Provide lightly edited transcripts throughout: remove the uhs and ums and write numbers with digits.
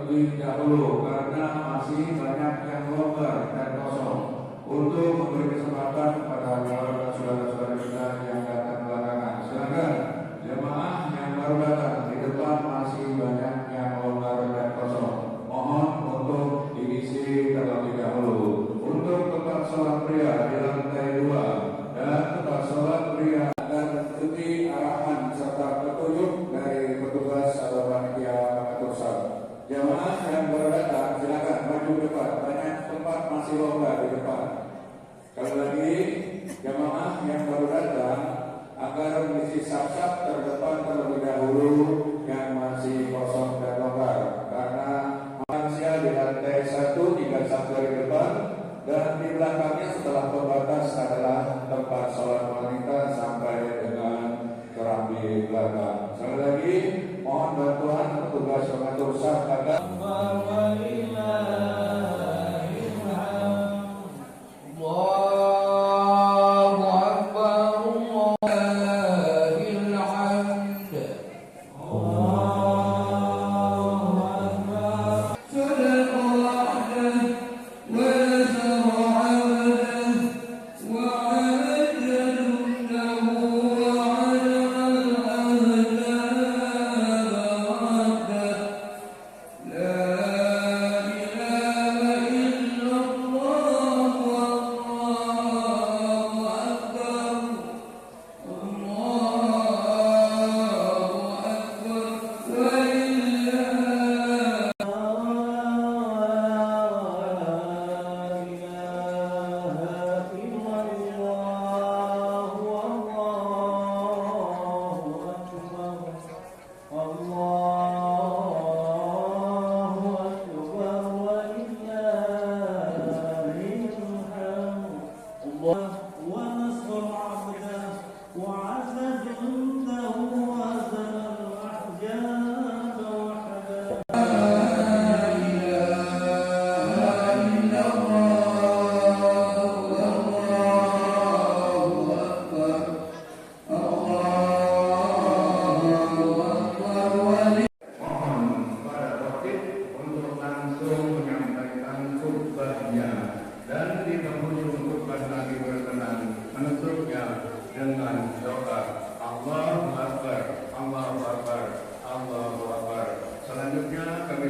Lebih dahulu karena masih banyak yang longgar dan kosong untuk memberi kesempatan kepada saudara-saudara kita yang datang belakangan. Silakan jemaah yang baru datang di depan, masih banyak yang longgar dan kosong. Mohon untuk diisi terlebih dahulu. Untuk tempat sholat pria di lantai 2 dan tempat sholat pria dan mengikuti arahan serta petunjuk dari petugas atau panitia pengatur salat. Jemaah yang baru datang silakan maju depan, banyak tempat masih longgar di depan. Sekali lagi, jemaah yang baru datang agar mengisi saf-saf terdepan terlebih dahulu yang masih kosong dan longgar, karena lansia di lantai 1 tinggal saf dari depan dan di belakangnya setelah pembatas adalah tempat sholat wanita sampai dengan kerambi belakang. Sekali lagi, mohon bantuan petugas pengatur saf agar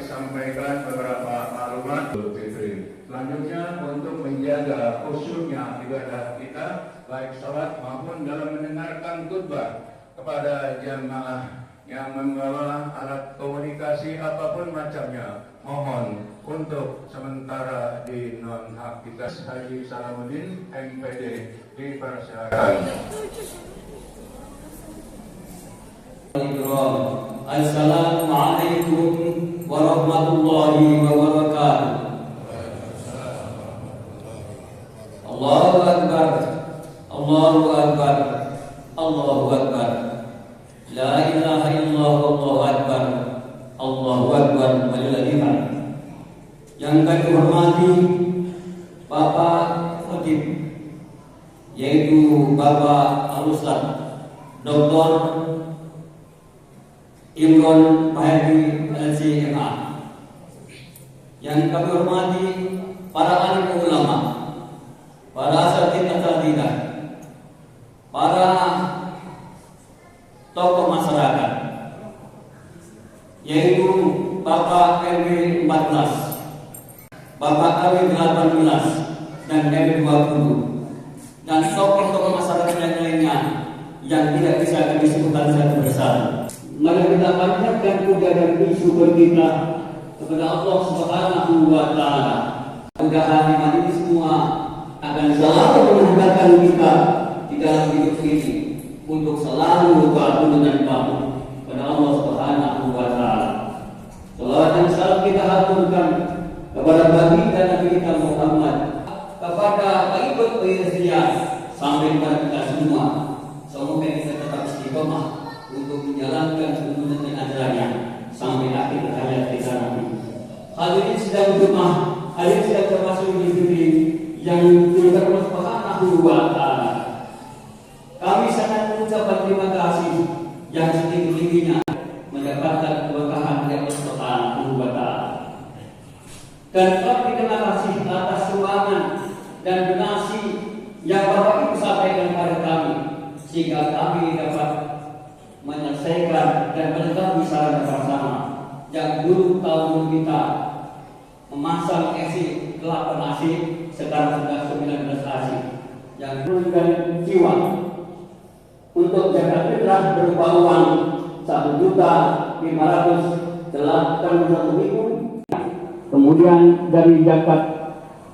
sampaikan beberapa maklumat Idul Fitri. Selanjutnya untuk menjaga khusyuknya ibadah kita baik salat maupun dalam mendengarkan khutbah kepada jamaah yang membawa alat komunikasi apapun macamnya, mohon untuk sementara dinonaktifkan. Haji Salamuddin MPD dipersilakan. Assalamualaikum warahmatullahi wabarakatuh. Allahu Akbar, Allahu Akbar, Allahu Akbar. La ilaha illallah, Allahu Akbar, Allahu Akbar, walillahil hamd. Yang kami hormati Bapak Khatib, yaitu Bapak Al-Ustaz Dr. Imron Mahdi LCMA. Yang kami hormati para alim ulama, para asatidzah, para tokoh masyarakat, yaitu Bapak RW 14, Bapak RW 18 dan RW 20, dan tokoh-tokoh masyarakat yang lainnya yang tidak bisa kami sebutkan satu persatu. Mari kita panjatkan puja dan syukur kita kepada Allah Subhanahu wa Ta'ala. Mudah-mudahan iman ini semua akan selalu mengantarkan kita di dalam hidup ini untuk selalu patuh dan patuh pada Allah Subhanahu wa Ta'ala. Salawat dan salam kita haturkan kepada baginda Nabi kita Muhammad, kepada pengikut Indonesia sampai kepada kita semua. Semoga kita tetap istiqomah untuk menjalankan tuntunan dan ajarannya sampai akhir hayat kita nanti. Hadirin sedang berjemaah, hadirin sedang termasuk di yang diberkahi Subhanahu wa Ta'ala. Kami sangat mengucapkan terima kasih yang setinggi-tingginya mendapatkan keberkahan dari Allah Subhanahu wa Ta'ala. Dan terima kasih atas sumbangan dan donasi yang Bapak Ibu sampaikan kepada kami, sehingga kami dapat menyelesaikan dan melengkapi secara bersama yang dulu tahun kita memasang AC 8 AC, sekarang sudah 19 AC yang memberikan jiwa untuk zakat fitrah berupa uang 1.581.000. Kemudian dari zakat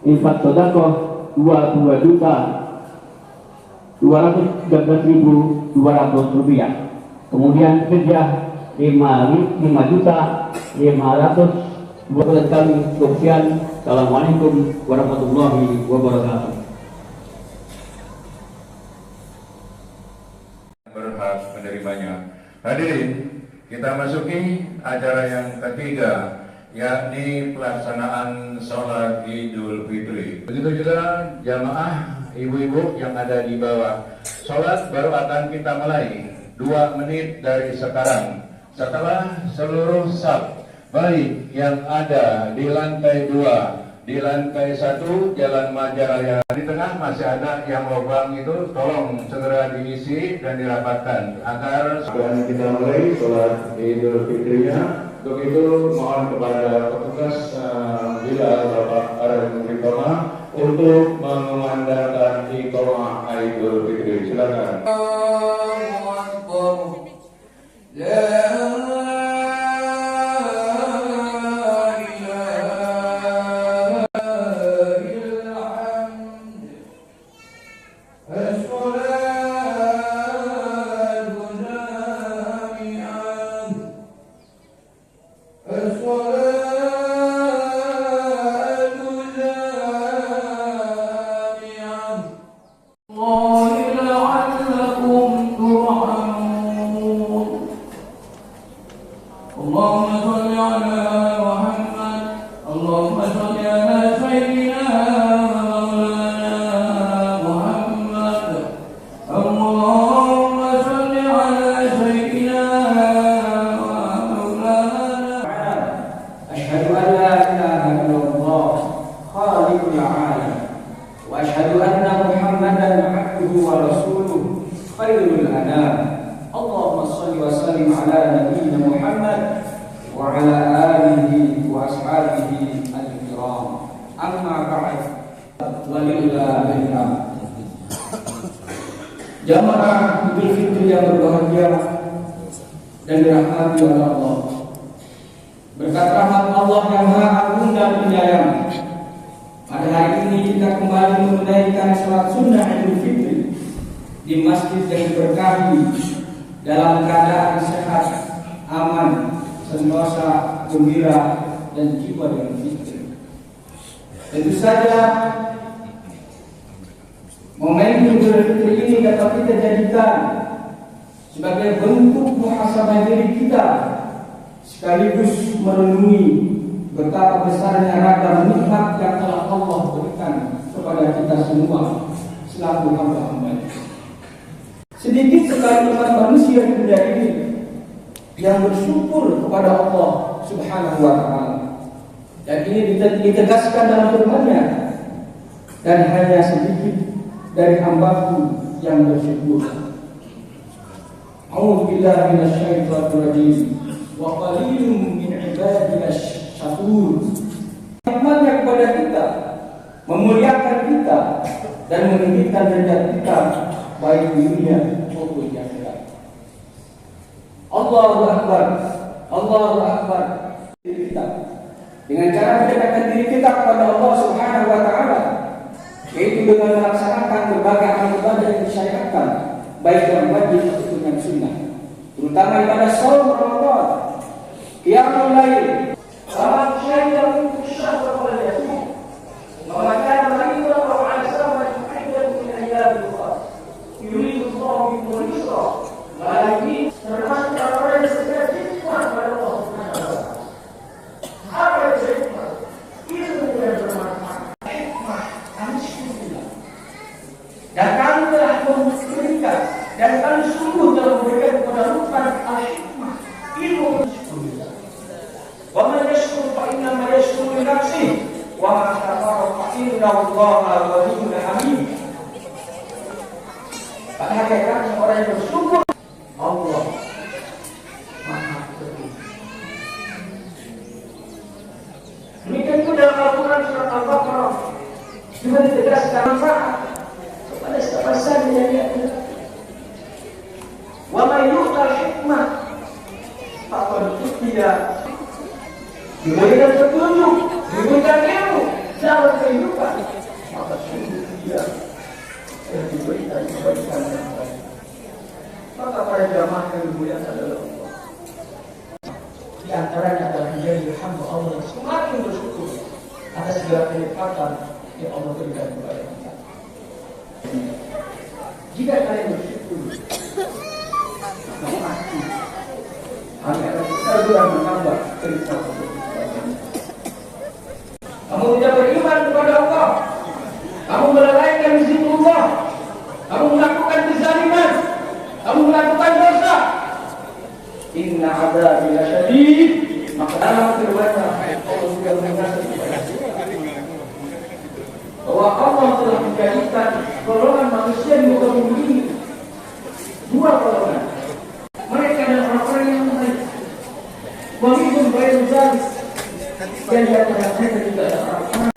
infak sedekah 22.213.200 rupiah. Kemudian fidyah 5.500.500. Buat kami sekian. Assalamualaikum warahmatullahi wabarakatuh. Berhak menerimanya. Hadirin, kita masuki acara yang ketiga, yakni pelaksanaan sholat Idul Fitri. Begitu juga jamaah ibu-ibu yang ada di bawah. Sholat baru akan kita mulai 2 menit dari sekarang. Setelah seluruh saf, baik yang ada di lantai 2, di lantai 1 Jalan Majalaya, di tengah masih ada yang lubang itu, tolong segera diisi dan dirapatkan agar kita mulai sholat Idul Fitrinya. Untuk itu mohon kepada petugas bila Bapak Arif Iqamah untuk mengumandangkan Iqamah Idul Fitri. Silakan. وعلى آله وأصحابه الكرام. أما بعد ولله الحمد. Jamaah Idul Fitri yang berbahagia dan dirahmati oleh Allah. Berkat rahmat Allah yang Maha Agung dan Penyayang, pada hari ini kita kembali menunaikan salat sunnah Idul Fitri di masjid yang diberkahi dalam keadaan sehat, aman, sentosa, gembira, dan jiwa yang fitri. Tentu saja momen Idul Fitri ini dapat kita jadikan sebagai bentuk muhasabah diri kita, sekaligus merenungi betapa besarnya ragam nikmat yang telah Allah berikan kepada kita semua selaku hamba-hamba. Sedikit sekali umat manusia di dunia ini yang bersyukur kepada Allah Subhanahu wa Ta'ala, dan ini ditegaskan dalam firman-Nya, dan hanya sedikit dari hamba-Ku yang bersyukur. A'udzu billahi minasyaitonir rajim. Wa qalilun min ibadina syakur. Nikmatnya kepada kita, memuliakan kita dan meninggikan derajat kita baik di dunia maupun di akhirat. Allahu Akbar, Allahu Akbar. Diri kita dengan cara mendekatkan diri kita kepada Allah Subhanahu wa Ta'ala, yaitu dengan melaksanakan berbagai amal ibadah yang disyariatkan, baik yang wajib maupun yang sunnah, terutama ibadah shaum Ramadan, qiyamul lail, salat syaitan syahra wal yasmin, memakan maridah wa asra wa aidan min ayyamil ukhra, yuridu Allahu bikum al-yusra wa la yurid, termasuk orang yang segera hikmah kepada Allah Subhanahu wa Ta'ala. Apa itu hikmah? Itu yang bermanfaat. Hikmah al-syukur. Dan kami telah memberikan, dan kami sungguh telah memberikan kepada Luqman al-hikmah, ilmu syukur. Wa man yashkur fa innama yashkuru li nafsihi wa man kafara fa inna Allaha ghaniyyun hamid. Pada hakikatnya orang yang bersyukur, Allah Maha Bersyukur. Demikian pula dalam Al-Quran surat Al-Baqarah juga ditegaskan manfaat kepada siapa saja yang dia wa may yu'tal hikmah faqad utiya, diberikan petunjuk, diberikan ilmu dalam kehidupan, maka sungguh dia diberikan kebaikan yang baik. Maka para jamaah yang dimuliakan oleh Allah, di antaranya adalah menjadi hamba Allah yang semakin bersyukur atas segala kenikmatan yang Allah berikan kepada kita. Jika kalian bersyukur, maka pasti kami akan segera menambah kenikmatan kita. Kamu tidak beriman kepada Allah, kamu melalaikan zikrullah, kamu melakukan kezaliman, kamu melakukan dosa, inna adzabi lasyadid. Maka dalam firman-Nya Allah sudah mengingatkan kepada kita bahwa Allah telah menjadikan golongan manusia di muka bumi ini dua golongan. Mereka adalah orang-orang yang baik, walaupun baik zalim, dan di antara mereka juga ada orang-orang.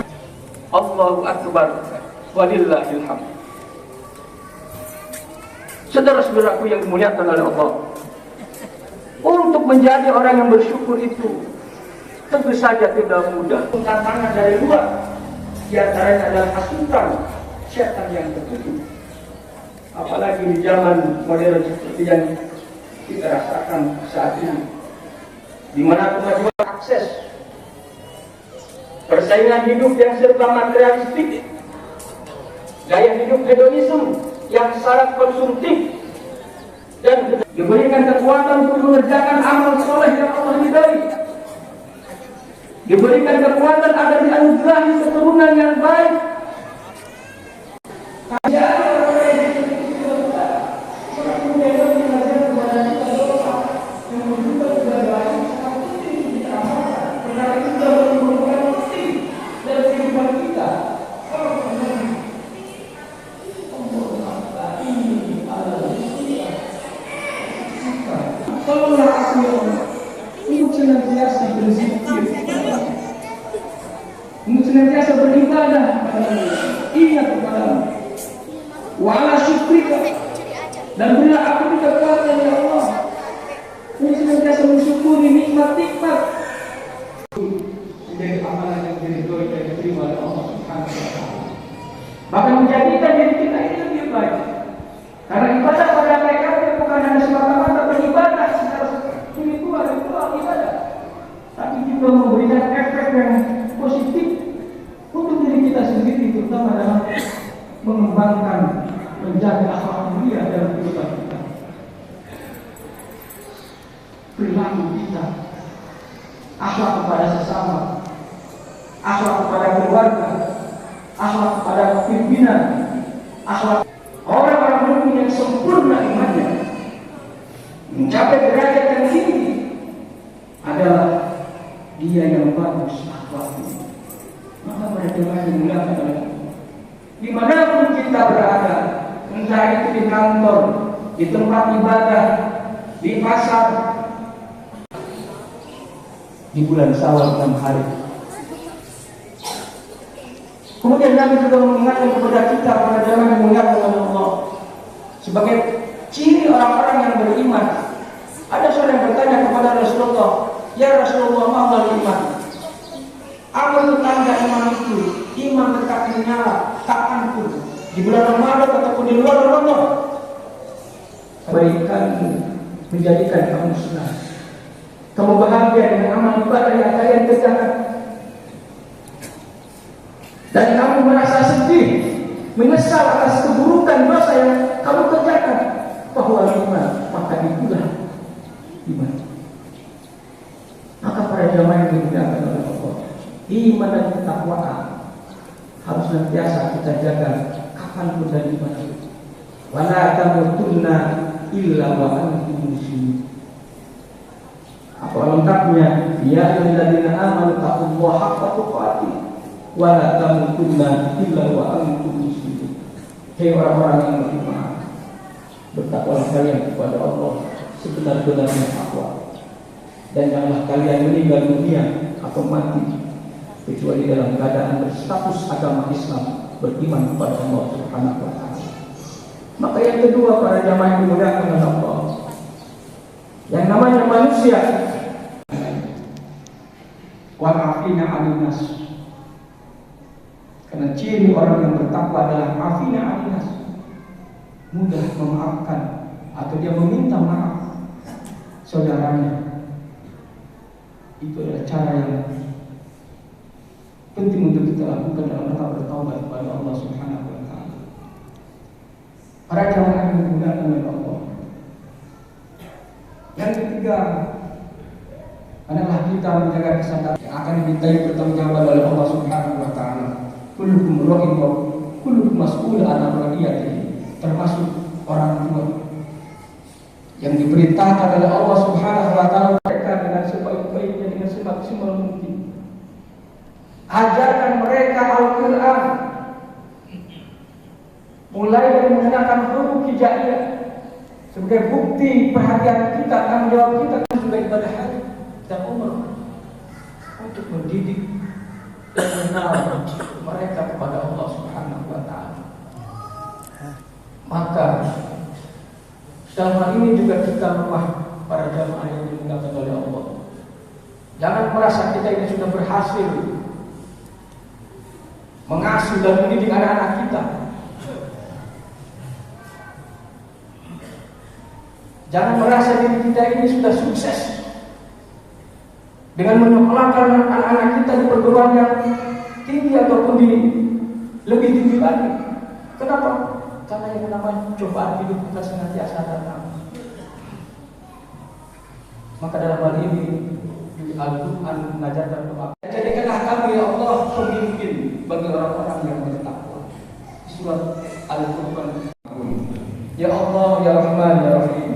Allahu Akbar, walillahil hamd. Saudara-saudaraku yang dimuliakan oleh Allah, untuk menjadi orang yang bersyukur itu tentu saja tidak mudah. Tantangan dari luar, di antaranya adalah hasutan syaitan yang tertutup. Apalagi di zaman modern seperti yang kita rasakan saat ini, di mana kemajuan akses, persaingan hidup yang serba materialistik, gaya hidup hedonisme yang syarat konsumtif, dan diberikan kekuatan untuk mengerjakan amal soleh yang Allah ridai, diberikan kekuatan agar dianugerahi keturunan yang baik. Tolonglah aku ya Allah, senantiasa berzikir, untuk senantiasa beribadah, ingat kepada wala syukrika, dan bila aku dikatakan ya Allah, untuk senantiasa mensyukuri nikmat-nikmat menjadi amalan yang diridhoi dan diterima oleh Allah Subhanahu wa taala. Bahkan menjadikan diri kita ini lebih baik. Karena ibadah pada mereka itu bukan hanya semata-mata beribadah secara spiritual ibadah, tapi juga memberikan efek yang positif untuk diri kita sendiri, terutama dalam mengembangkan, menjaga akhlak mulia dalam kehidupan kita, perilaku kita, akhlak kepada sesama, akhlak kepada keluarga, akhlak kepada pimpinan, akhlak orang-orang mukmin yang sempurna imannya, mencapai derajat yang tinggi adalah dia yang bagus akhlaknya. Maka mereka yang dimuliakan oleh Allah, dimanapun kita berada, entah itu di kantor, di tempat ibadah, di pasar, di bulan Syawal 6 hari. Kemudian Nabi juga mengingatkan kepada kita pada zaman yang dimuliakan oleh Allah, sebagai ciri orang-orang yang beriman. Ada seorang yang bertanya kepada Rasulullah, ya Rasulullah, mahal iman. Apa itu tanda iman itu? Iman tetap menyala kapanpun, di bulan Ramadan ataupun di luar Ramadan. Kebaikan menjadikan kamu senang, kamu bahagia dengan amal ibadah yang kalian kerjakan, dan kamu merasa sedih, menyesal atas keburukan dosa yang kamu kerjakan, bahwa iman, maka itulah iman. Maka para jamaah yang dimuliakan oleh Allah, iman dan ketakwaan harus senantiasa kita jaga kapanpun dan dimanapun. Wala tamutunna illa wa antum muslimun. Apa lengkapnya? Ya ayyuhalladzina amanu taqullaha haqqa tuqatih wa la tamutunna illa wa antum muslimun. Hei orang-orang yang beriman, bertakwalah kalian kepada Allah sebenar-benarnya takwa, dan janganlah kalian meninggal dunia atau mati kecuali dalam keadaan berstatus agama Islam, beriman kepada Allah Subhanahu wa taala. Maka yang kedua, para jamaah yang dimuliakan oleh Allah, yang namanya manusia, wa'afina 'anil nas. Karena ciri orang yang bertakwa adalah afina 'anil nas, mudah memaafkan atau dia meminta maaf saudaranya. Itu adalah cara yang penting untuk kita lakukan dalam rangka bertaubat kepada Allah Subhanahu wa taala. Para jamaah yang dimuliakan oleh Allah, yang ketiga adalah kita menjaga kesadaran yang akan dimintai pertanggungjawaban oleh Allah Subhanahu wa taala. Kullukum ra'in wa kullukum mas'ulun 'an ra'iyatihi, termasuk orang tua yang diperintahkan oleh Allah Subhanahu wa taala mereka dengan sebaik-baiknya, dengan semaksimal mungkin. Ajarkan mereka Al-Quran, mulai dari menggunakan huruf hijaiyah sebagai bukti perhatian kita, tanggung jawab kita juga ibadah haji dan umrah, untuk mendidik dan mengenal mereka kepada Allah Subhanahu wa taala. Maka dalam hal ini juga kita lemah, para jamaah yang dimuliakan oleh Allah. Jangan merasa kita ini sudah berhasil mengasuh dan mendidik anak-anak kita. Jangan merasa diri kita ini sudah sukses dengan menyekolahkan anak-anak kita di perguruan yang tinggi ataupun di lebih tinggi lagi. Kenapa? Karena yang namanya cobaan hidup kita senantiasa datang. Maka dalam hal ini Al-Quran mengajarkan doa. Jadikanlah kami ya Allah pemimpin bagi orang-orang yang bertakwa. Surat Al-Quran. Ya Allah, ya Rahman, ya Rahim,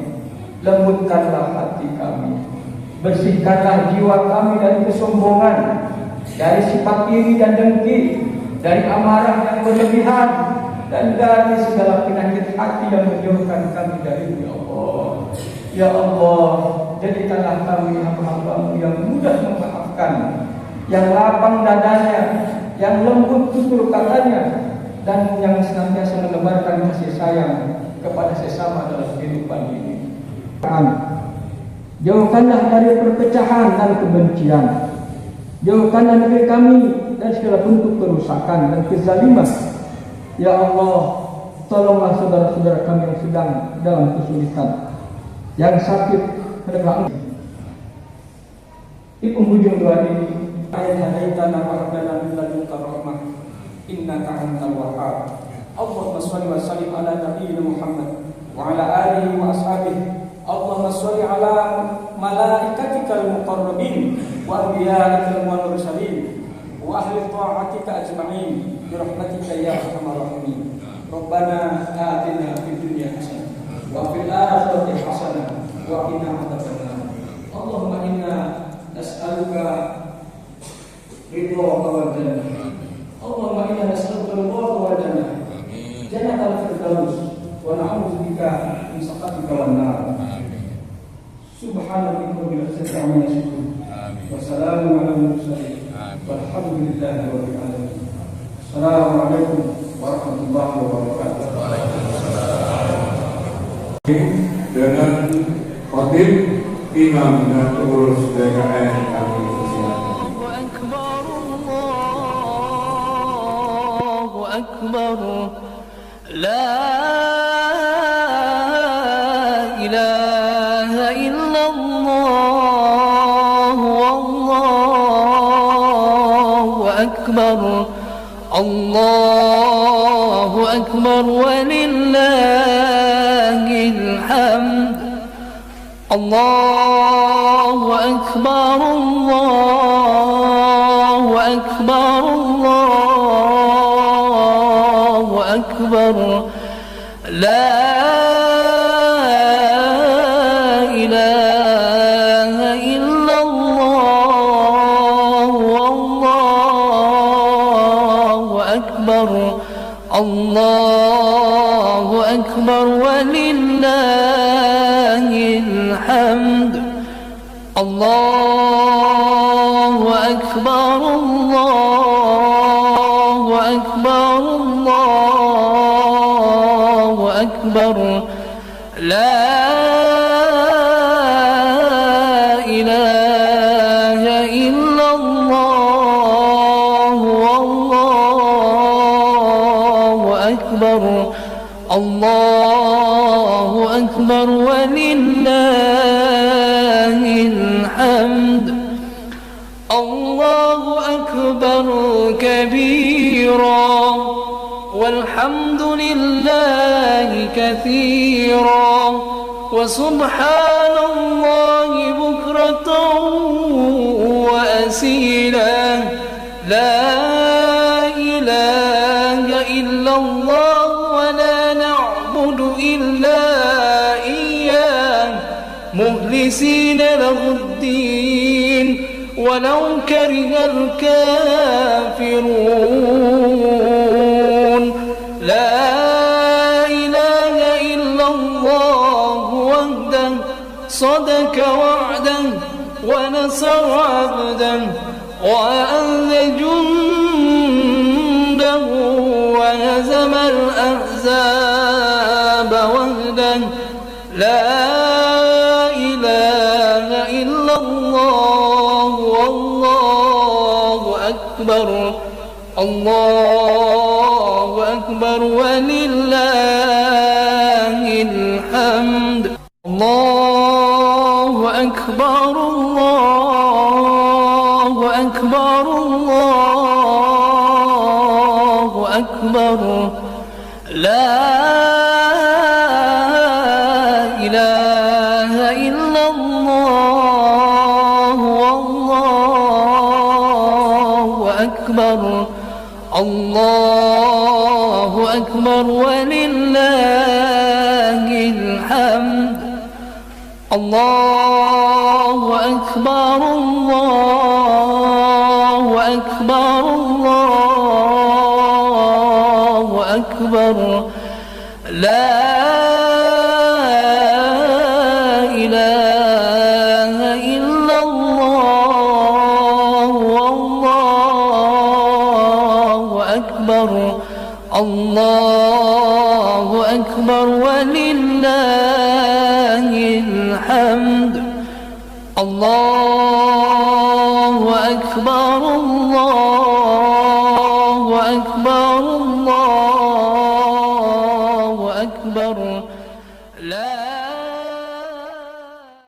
lembutkanlah hati kami, bersihkanlah jiwa kami dari kesombongan, dari sifat iri dan dengki, dari amarah yang berlebihan, dan dari segala penyakit hati yang menjauhkan kami dari ya Allah. Ya Allah, jadikanlah kami hamba-hamba-Mu yang mudah memaafkan, yang lapang dadanya, yang lembut tutur katanya, dan yang senantiasa menebarkan kasih sayang kepada sesama dalam kehidupan ini. Jauhkanlah dari perpecahan dan kebencian. Jauhkanlah negeri kami dari segala bentuk kerusakan dan kezaliman. Ya Allah, tolonglah saudara-saudara kami yang sedang dalam kesulitan, yang sakit, menegak. Di penghujung doa ini, hadaitana wa rabbana min ladunka rahmah innaka antal wahhab. Allahumma shalli wa sallim ala nabiyyina Muhammad wa ala alihi wa ashabihi. Allahumma shalli ala malaikatikal muqarrabin wa anbiya'ikal mursalin wa ahli ta'atika ajma'in bi rahmatika ya arhamar rahimin. Rabbana atina fid dunya hasanah wa fil akhirati hasanah wa qina adzabannar. Allahumma inna nas'aluka ridhaka wal jannah. Allahumma inna nas'aluka ridhaka wal jannah. Jannatal firdaus wa na'udzubika min sakhatika wan nar. Subhanallah rabbil izzati amma yasifun. Wa salamun alal mursalin. Walhamdulillahi rabbil alamin. Assalamualaikum warahmatullahi wabarakatuh. Dengan khotib imam dan pengurus DKM kami persilakan. Allahu Akbar, la ilaha illallah, wallahu akbar, Allahu akbar, walillahil hamd. Allahu akbar, Allahu akbar, Allahu akbar, la ilaha illallah, wallahu akbar, Allahu akbar, walillahil hamd. Allahu akbar, Allahu akbar, Allahu akbar, la ilaha illallah, wallahu akbar, Allahu akbar, walillahil hamd. Allahu akbar kabira walhamdulillahi katsira wa subhanallahi bukratan wa asila. La ilaha illallah wa la na'budu illa iyyah mukhlisina lahuddin walau karihal kafirun. La ilaha illallah wahdah sadaka wa'dah wa nasara 'abdah wa anza jundahu wa hazama al-ahzaba wahdah. La ilaha illallah, wallahu akbar, Allahu akbar, walillahil hamd. Allahu akbar, Allahu akbar, Allahu akbar, la ilaha illallah, wallahu akbar, Allahu akbar, walillahil hamd. Allahu akbar, Allahu akbar, Allahu akbar, la ilaha أكبر الله أكبر ولله الحمد الله أكبر الله